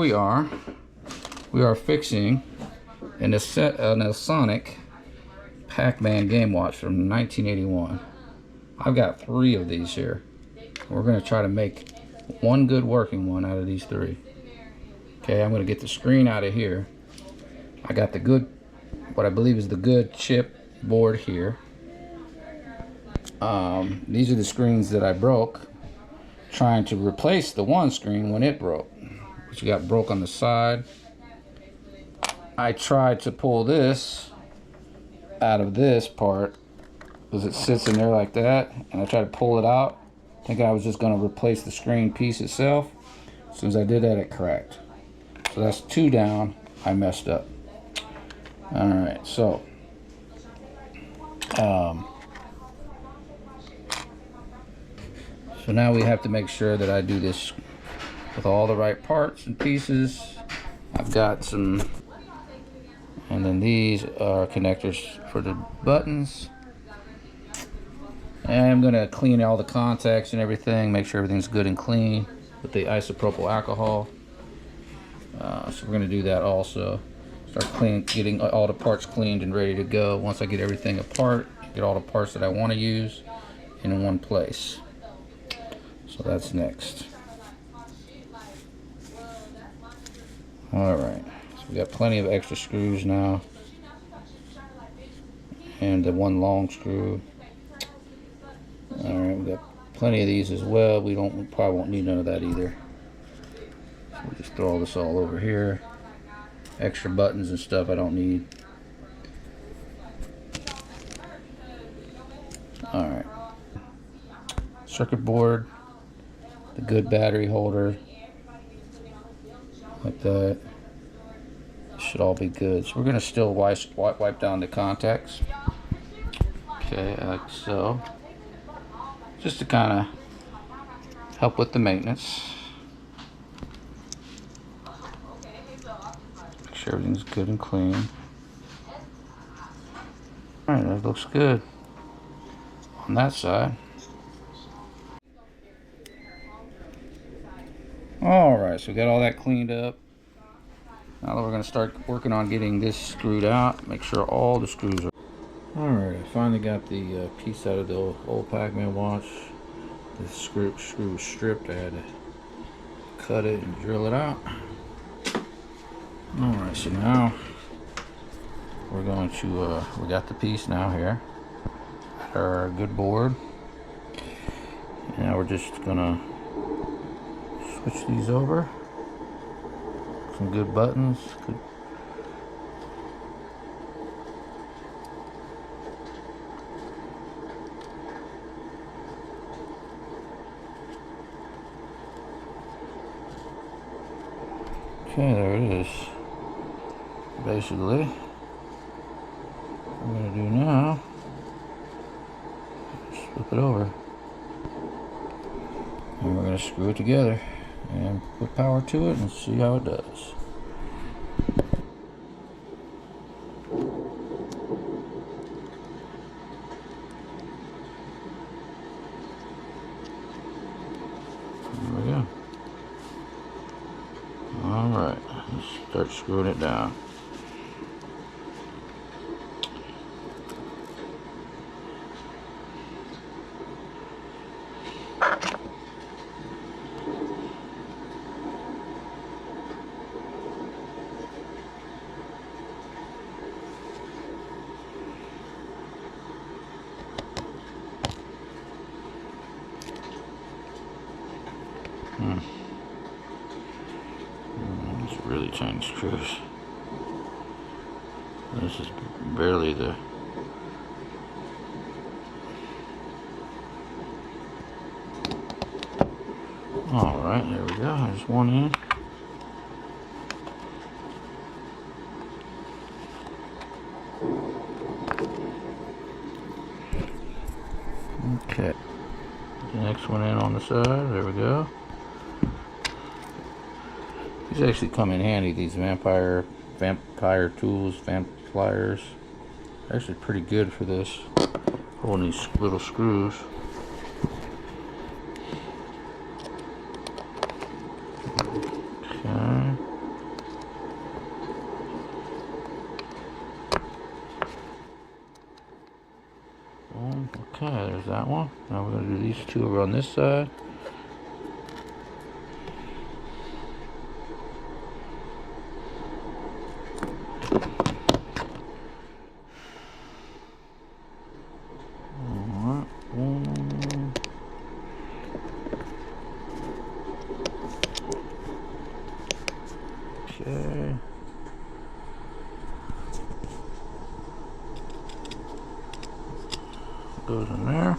we are. We are fixing a Nelsonic Pacman game watch from 1981. I've got 3 of these here. We're going to try to make one good working one out of these 3. Okay, I'm going to get the screen out of here. I got the good, what I believe is the good chip board here. These are the screens that I broke trying to replace the one screen when it broke, which got broke on the side. I tried to pull this out of this part because it sits in there like that, and I tried to pull it out thinking I was just going to replace the screen piece itself. As soon as I did that, it cracked. So that's 2 down. I messed up. Alright, so now we have to make sure that I do this with all the right parts and pieces. I've got some, and then these are connectors for the buttons. And I'm gonna clean all the contacts and everything, make sure everything's good and clean with the isopropyl alcohol. So we're gonna do that also. Start getting all the parts cleaned and ready to go. Once I get everything apart, get all the parts that I want to use in one place. So that's next. Alright, so we got plenty of extra screws now. And the one long screw. Alright, we got plenty of these as well. We probably won't need none of that either. So we'll just throw all this all over here. Extra buttons and stuff I don't need. Alright. Circuit board. The good battery holder. Like that. Should all be good. So we're going to still wipe down the contacts. Okay, like so. Just to kind of help with the maintenance. Make sure everything's good and clean. Alright, that looks good on that side. Alright, so we got all that cleaned up. Now we're going to start working on getting this screwed out. Make sure all the screws are... Alright, I finally got the piece out of the old Pacman watch. The screw was stripped. I had to cut it and drill it out. Alright, so now we're going to, we got the piece now here. Our good board. Now we're just going to switch these over. Some good buttons. Good. Okay, there it is. Basically, what I'm going to do now is flip it over. And we're going to screw it together and put power to it and see how it does. There we go. Alright, let's start screwing it down. It's really tiny screws. This is barely the... Alright, there we go. There's one in. Okay. The next one in on the side. There we go. These actually come in handy, these vampire tools, pliers. Actually pretty good for this. Holding these little screws. Okay. Okay, there's that one. Now we're going to do these two over on this side. Alright, okay. Goes in there.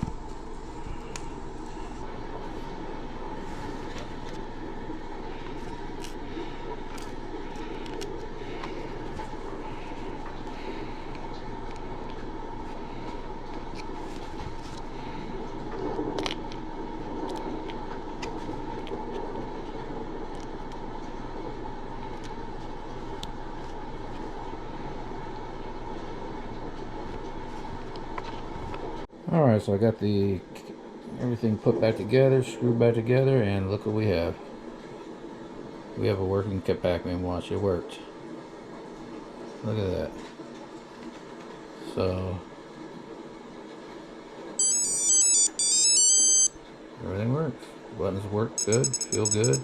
Alright, so I got everything put back together, screwed back together, and look what we have. We have a working Pacman watch. It worked. Look at that. So everything works. Buttons work good, feel good.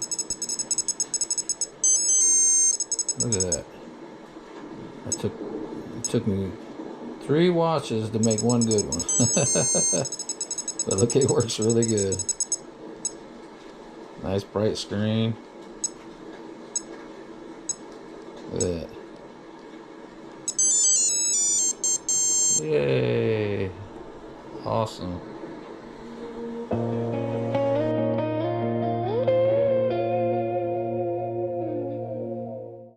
Look at that. It took me 3 watches to make one good one. But look, it works really good. Nice bright screen. Look at that. Yay! Awesome.